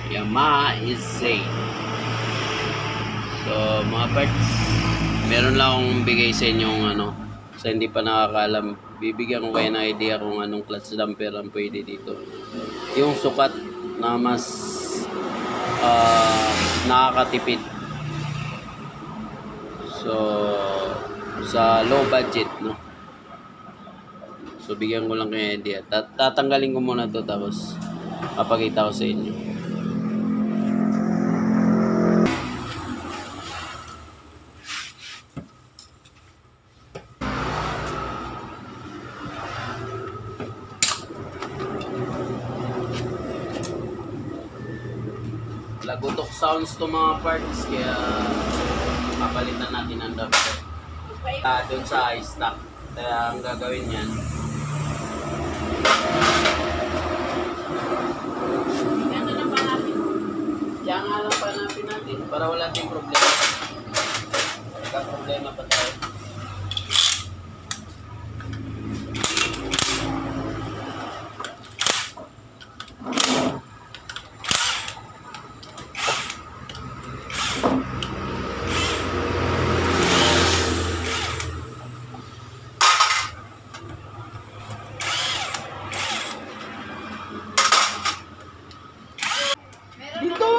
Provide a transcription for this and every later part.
Yamaha ZZ. So mga parts, meron lang akong bigay sa inyong sa hindi pa nakakalam. Bibigyan ko kayo ng idea kung anong clutch damper ang pwede dito. Yung sukat na mas nakakatipid. So sa low budget, no. So bigyan ko lang kayo idea. Tatanggalin ko muna to, tapos papakita ko sa inyo. Lagutok sounds to mga parts, kaya papalitan natin ang damper. Doon sa stock. Kaya ang gagawin yan, kaya nga lang panapin natin para wala tayong problema. Nagka-problema pa tayo. Dito!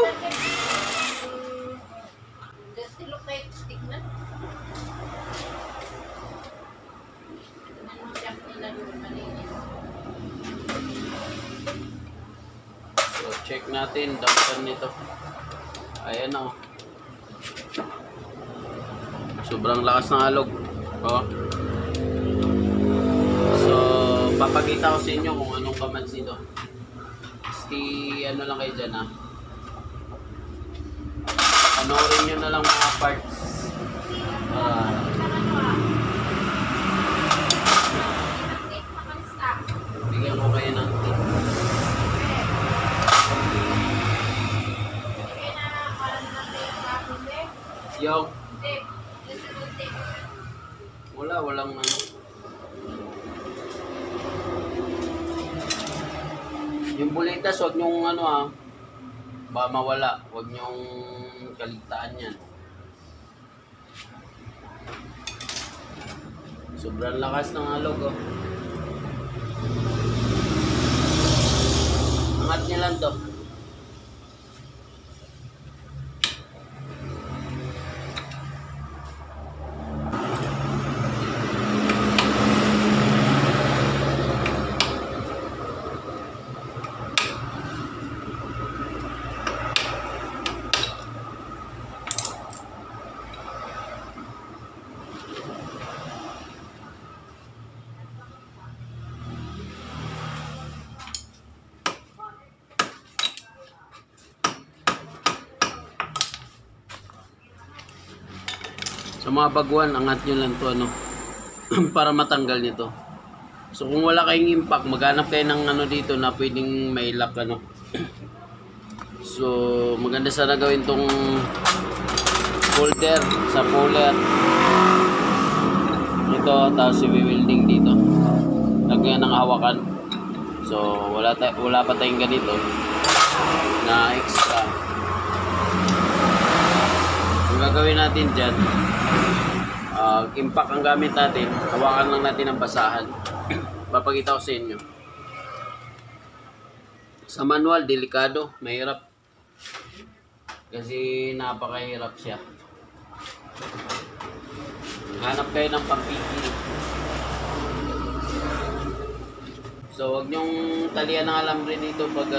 So, check natin damper nito. Ayan o. Sobrang lakas ng alog. Oh. So, papakita ko sa inyo kung anong commands nito. Ano lang kayo dyan, ha. Panoorin nyo na lang mga parts. Bigyan ko kayo ng tip. Yung walang yung bulitas, wag nyong baka mawala, wag nyong kaligtaan yan. Sobrang lakas ng alog, oh. Angat niya lang to. Sa mga baguhan, angat nyo lang to, para matanggal nito. So kung wala kayong impact, maghanap kayo ng dito na pwedeng may lock, So maganda sana gawin tong holder sa puller. Ito, tapos i-welding dito. Lagyan ng hawakan. So wala pa tayong ganito na extra. Ang gagawin natin dyan, impact ang gamit natin, hawakan lang natin ang basahan. Papakita ko sa inyo. Sa manual, delikado, mahirap. Kasi napakahirap siya. Hanap kayo ng pampigil. So wag nyong talian ng alambre dito pag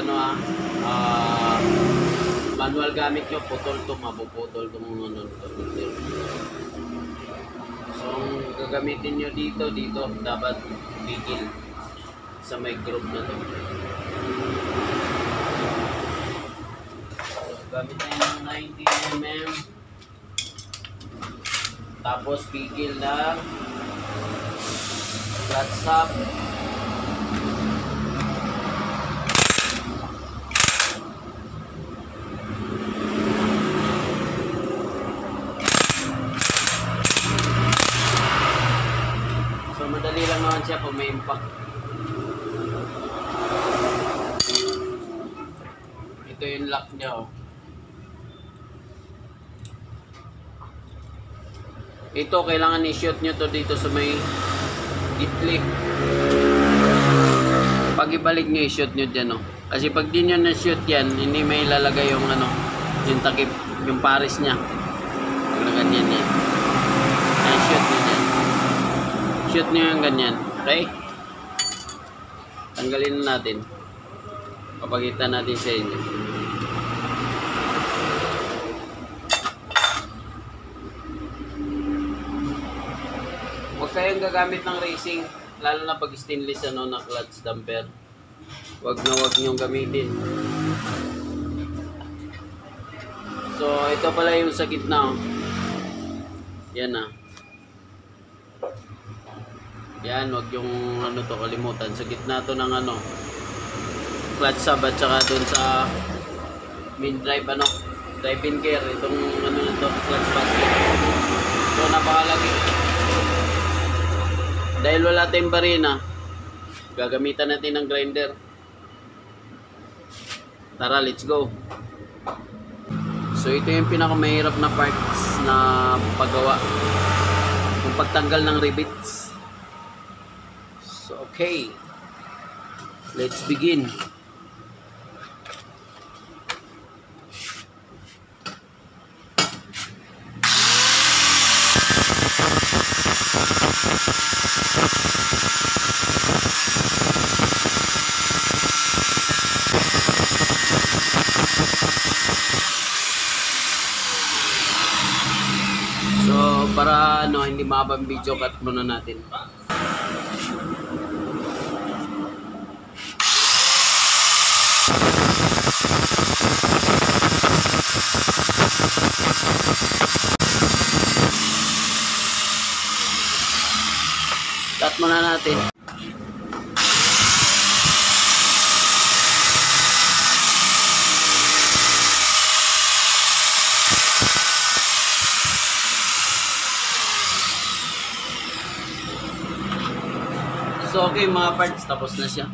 manual gamit nyo, putol to, mapuputol to mga So ang gagamitin nyo dito dapat pigil sa may group na to. So, gamit na yung 90mm, tapos pigil na flat stop. Madali lang naman siya kung may impact. Ito yung yung lock niya, oh. Ito, kailangan i-shoot nyo to dito sa may gitli. Pag ibalik nyo, i-shoot nyo dyan, oh. Kasi pag di nyo na-shoot yan, hindi may ilalagay yung ano, yung takip, yung pares niya. Pag na ganyan yan. Ay, shoot nyo dyan. Shoot nyo yung ganyan. Okay? Tanggalin na natin. Papakita natin sa inyo. Huwag kayong gagamit ng racing, lalo na pag stainless ano, na clutch damper. Huwag nyong gamitin. So, ito pala yung sa gitna. Oh. Yan na. Yan, huwag yung ano to, kalimutan. Sa gitna to ng ano, clutch sub at saka dun sa main drive ano, drive-in gear. Itong ano na to, clutch basket. So, napakalagi. Dahil wala tayong barina, gagamitan natin ng grinder. Tara, let's go. So ito yung pinakamahirap na parts na paggawa, yung pagtanggal ng rivets. So okay, let's begin. So, para ano, hindi mahabang video, cut muna natin. Cut muna natin. So okay mga parts, tapos na siya.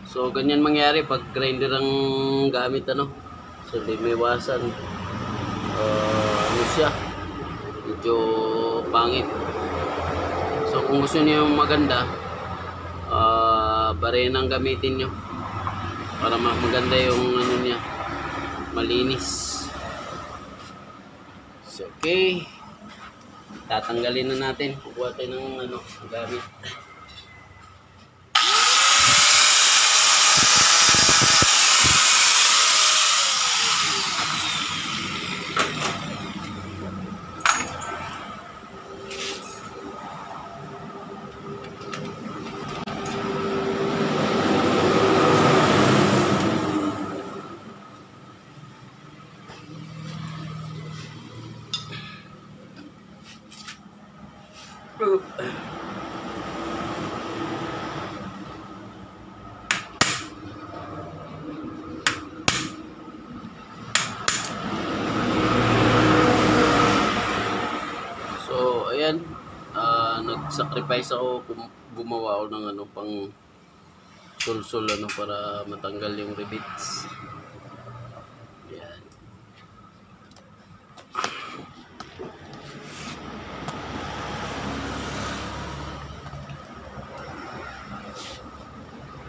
So ganyan mangyari pag grinder ang gamit ano. So hindi may iwasan. Ano siya? Medyo pangit. So kung gusto niyo yung maganda, barena ang gamitin nyo. Para maganda yung ano niya. Malinis. So okay. Tatanggalin na natin. Kukuha tayo ng ano, gamit. So ayan, nag-sacrifice ako, gumawa ako ng ano, pang sulsul ano, para matanggal yung rivets. Ayan.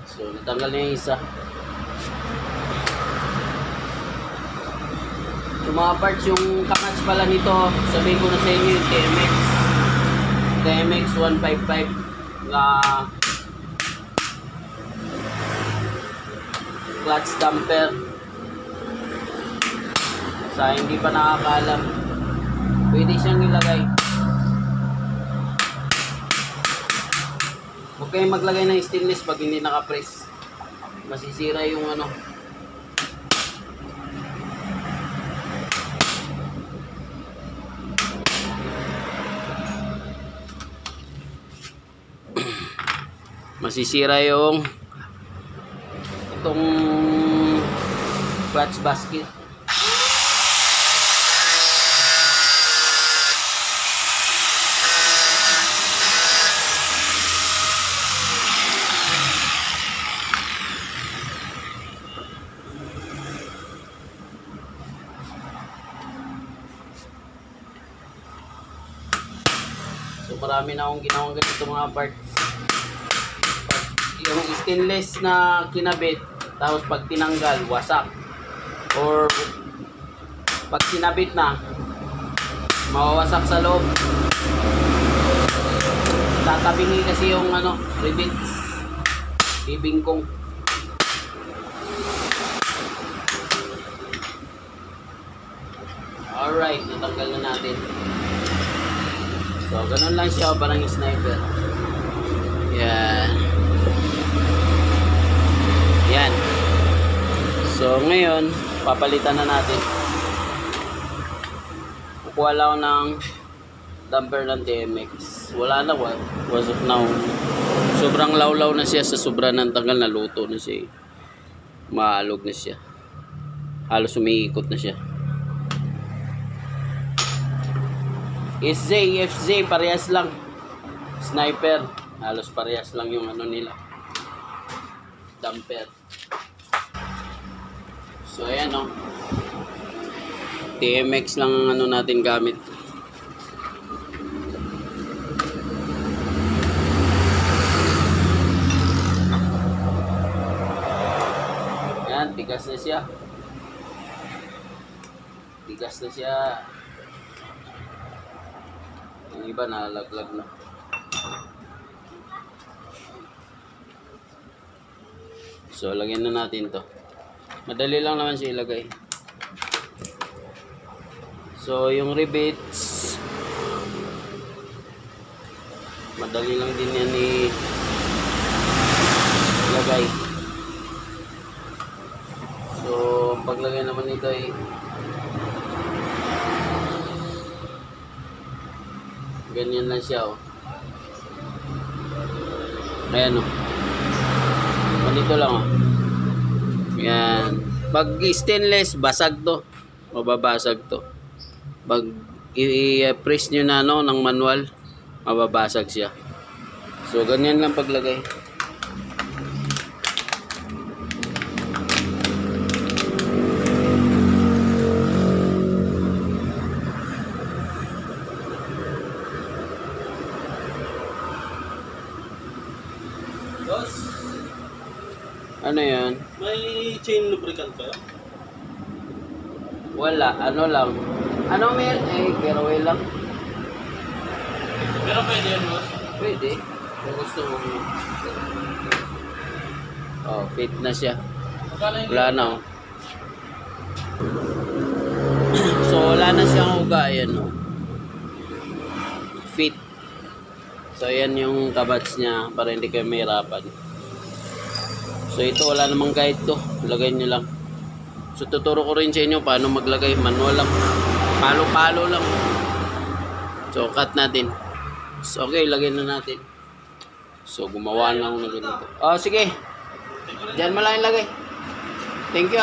So natanggal na yung isa. Yung mga parts, yung kakats pala nito, sabihin ko na sa inyo yung TMX 155 na clutch damper. Sa hindi pa nakakaalam, pwede siyang ilagay. Huwag kayong maglagay ng stainless pag hindi nakapress. Masisira yung ano. Masisira yung itong clutch basket. marami na akong ginawang ganito mga parts. Yung stainless na kinabit, tapos pag tinanggal, wasak. Or pag kinabit na, mawawasak sa loob. Tatabingi kasi yung rivets. Bibingkong. Alright, natanggal na natin. So, ganun lang siya, parang sniper. Yan. Yan. So, ngayon, papalitan na natin. Kukuha lang ng damper ng TMX. Wala na, was of now. Sobrang lawlaw na siya sa sobra ng tanggal, na luto na siya. Maalog na siya. Halos umiikot na siya. SJ, FJ, parehas lang. Sniper, halos parehas lang yung nila. Damper. So, ayan TMX lang ang natin gamit. Ayan, tigas na siya. Tigas na siya. Yung iba nalaglag na. So, lagyan na natin to. Madali lang naman siya ilagay. So, yung rivets, madali lang din yan ilagay. So, ang paglagay naman nito ay ganyan lang siya Ayan ganito lang Yan. Pag stainless, basag to. Mababasag to. Pag i-press nyo na ng manual, mababasag siya. So, ganyan lang paglagay. Ano yan? May chain lubricant ba? Wala, lang. Caraway lang. Pero pwede yan, boss? Pwede. Kung gusto mo. Fit na siya. Wala na So, wala na siyang uga. Ayan Fit. So, ayan yung kabats niya para hindi kayo mahirapan. So ito wala namang guide to, lagay nyo lang. So tuturo ko rin sa inyo paano maglagay, manual lang, palo-palo lang. So cut natin. So okay, lagay na natin. So gumawa na ako ng ganito. Sige, diyan mo lang ilagay. Thank you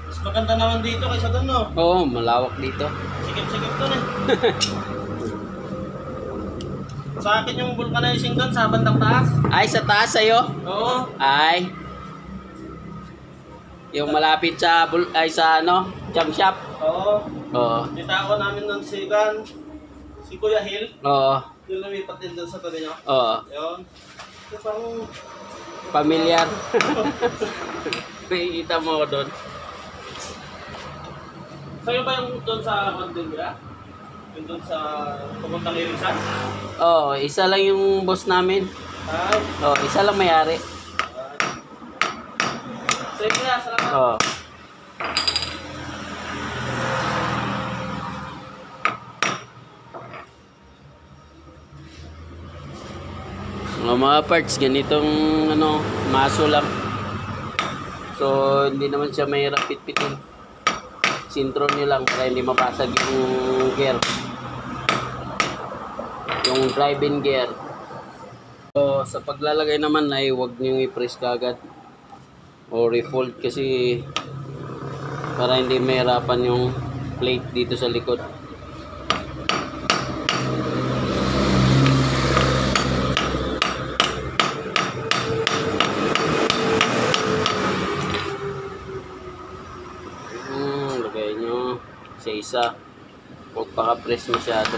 Mas maganda naman dito kaysa doon, no? Oo, malawak dito. Sikip-sikip doon Sa akin yung vulcanizing doon sa bandang taas. Ay, sa taas sa'yo? Oo. Ay. Yung malapit sa jump shop? Oo. Nitao namin ng sigan. Si Kuya Hill. Oo. Yung lumipat din doon sa tabi niya. Oo. Yun. Ito pang Pamilyar. Kita mo doon. Sa'yo ba yung doon sa Mandela? Yung doon sa pupuntang Irisan? Isa lang yung boss namin. Ay. Isa lang may-ari. Sige na, salamat. Mga parts, ganitong maso lang. So, hindi naman siya mahirap pitpitin. Sintron nyo lang para hindi mabasag yung gear. Yung drive-in gear. So, sa paglalagay naman ay huwag nyo i-press kagad. O refold kasi para hindi mahirapan yung plate dito sa likod. Lagay nyo sa isa. Napaka-press masyado.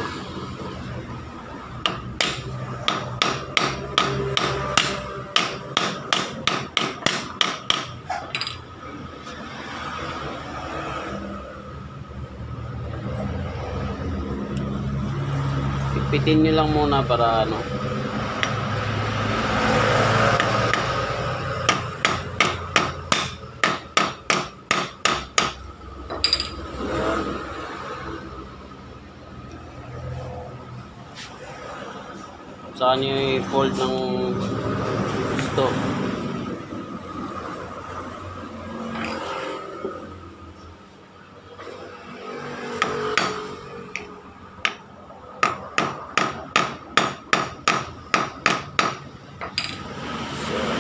Pitin nyo lang muna para ano. Saan nyo i-fold ng gusto.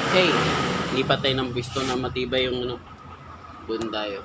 Okay, lipat tayo ng pisto na matibay yung ano. Doon tayo.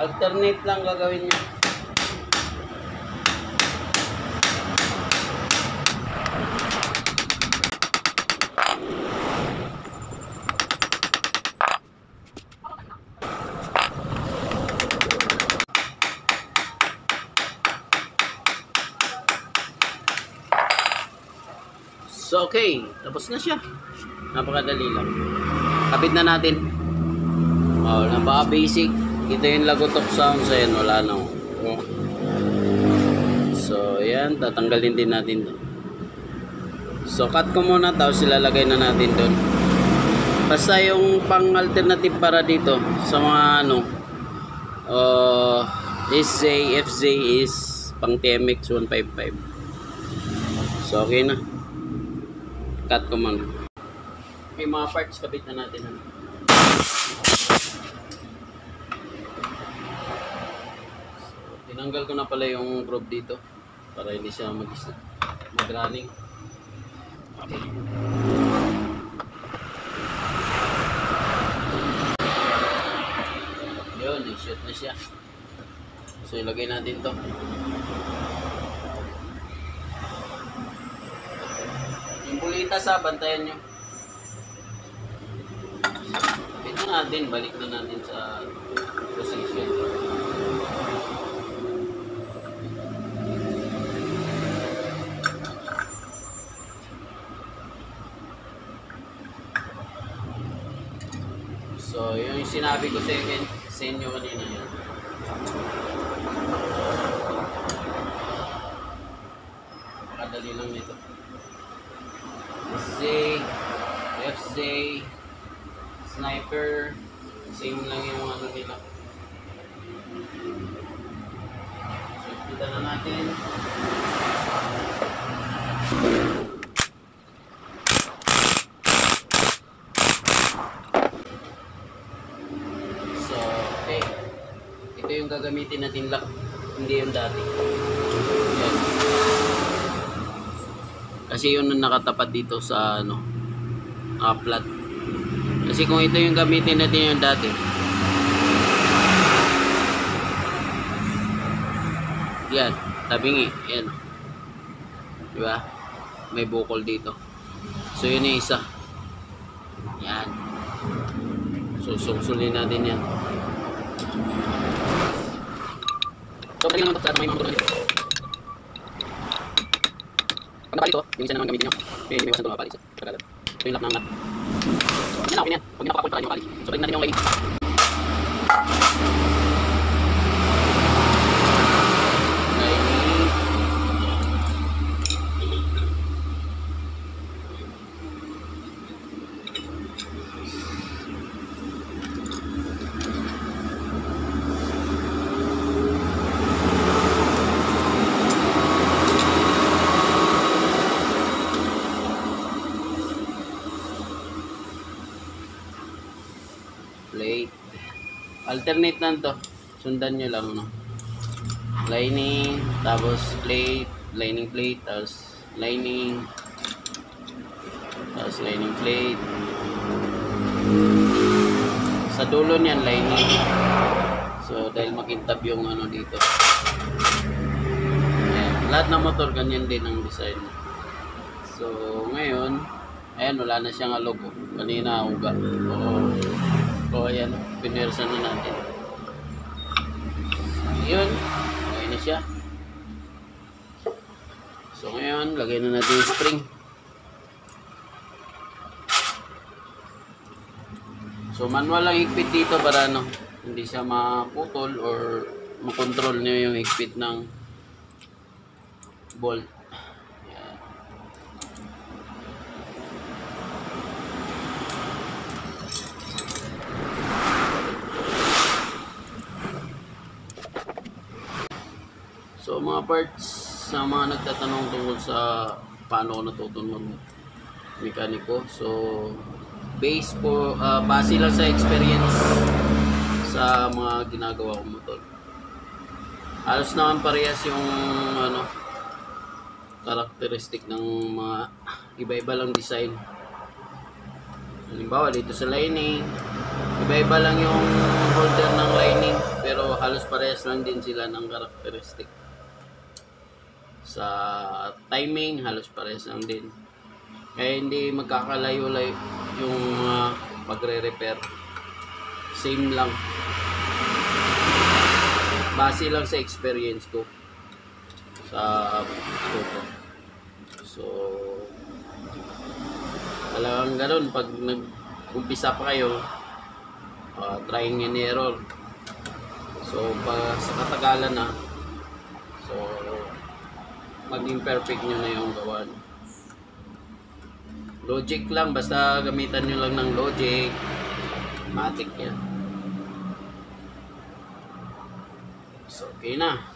Alternate lang gagawin niya. So okay, tapos na siya. Napakadali lang. Kapit na natin. Oh, napaka basic. Ito yung lagotok sound. So yan, wala na. So yan, tatanggalin din natin to. So cut ko muna, tapos ilalagay na natin doon. Basta yung pang alternative para dito sa mga ano, SJ, FJ is pang TMX 155. So okay na. Cut ko muna. May mga parts kabit na natin. Tinanggal ko na pala yung probe dito para hindi siya mag-running. Okay. Yun, i-shoot na siya. So ilagay natin to. Yung bulita sa bantayan nyo. Ito natin, balik na natin sa position. So, yung sinabi ko sa inyo kanina yan. Makadali lang nito. SJ, FJ, sniper, same lang yung ano nila. So, kita na natin. Ito yung gagamitin natin lock, hindi yung dati. Yan. Kasi yun ang nakatapat dito sa ano, flat. Kasi kung ito yung gamitin natin yung dati, yan, tabingi, yan. Diba? May bukol dito. So yun yung isa. Yan. So sungsulin natin yan. So, pwede naman ito sa may mga motor dito. Pag napali ito, yung isa naman gamitin nyo. May iwasan ito mapali. Ito yung lock ng nut. Yan na, okay na yan. Huwag nyo napakapul para nyo mapali. So, pwede natin yung lagi. plate. Alternate lang to. Sundan nyo lang, no? Lining, tapos plate, lining plate, tapos lining plate. Sa dulo niyan, lining. So, dahil makintab yung ano dito. Ayan. Lahat ng motor, ganyan din ang design. So, ngayon, ayan, wala na siyang alog. Kanina, uga. O, ayan, pinersa na natin. Yun, okay na siya. So, ngayon, lagay na natin yung spring. So, manual lang higpit dito para ano, hindi siya maputol or makontrol nyo yung higpit ng bolt. Ayan. So, mga parts sa mga nagtatanong tungkol sa paano ako natutun mag-mekaniko. So, base lang sa experience sa mga ginagawa kong motor. Halos naman parehas yung ano, karakteristik ng mga iba-iba lang design. Halimbawa dito sa lining, iba-iba lang yung holder ng lining, pero halos parehas lang din sila ng karakteristik. Sa timing, halos parehas lang din. Kaya hindi magkakalayo-layo yung pagre-repair. Same lang. Base lang sa experience ko sa motor. So, talagang ganun. Pag nag-umpisa pa kayo, trying and error. So, pag sa katagalan na, so, maging perfect nyo na yung gawa. Logic lang, basta gamitan nyo lang ng logic. Matic yan. So, okay na.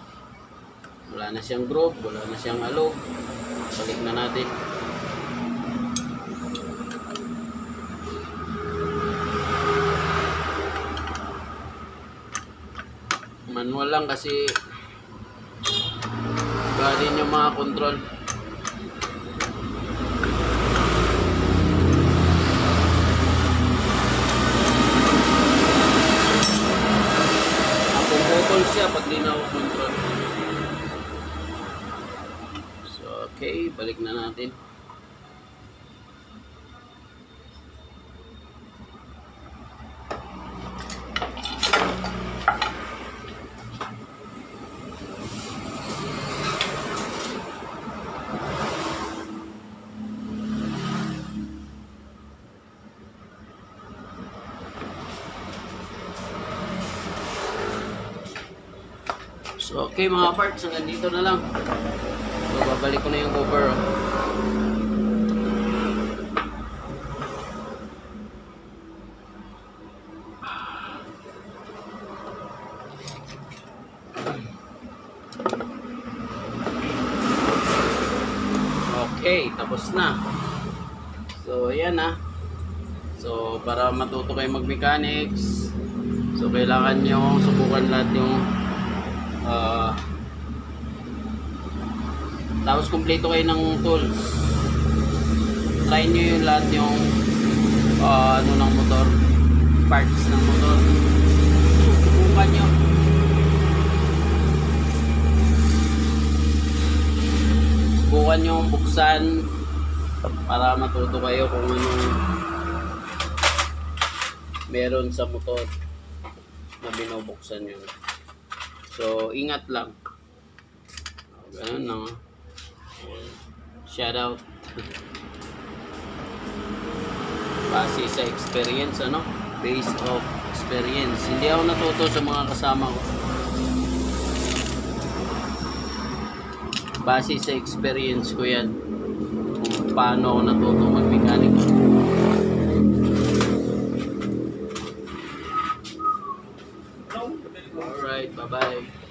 Wala na siyang groove, wala na siyang alog. Balik na natin. Manual lang kasi iba din yung mga control. Siya pag di na ako control. So, okay, balik na natin. So, okay mga parts, hanggang dito na lang. So, babalik ko na yung cover. Okay, tapos na. So, ayan na. So, para matuto kayo mag-mechanics, so, kailangan nyo subukan lahat yung tapos kumpleto kayo ng tools. Try nyo yung lahat yung ano ng motor, parts ng motor. Subukan nyo. Subukan nyo buksan para matuto kayo kung anong meron sa motor na binubuksan nyo. So, ingat lang. Ganun lang. Shout out. Base sa experience, ano? Based of experience. Hindi ako natuto sa mga kasama ko. Base sa experience ko yan. Kung paano ako natuto mag-mechanic. Alright, bye-bye.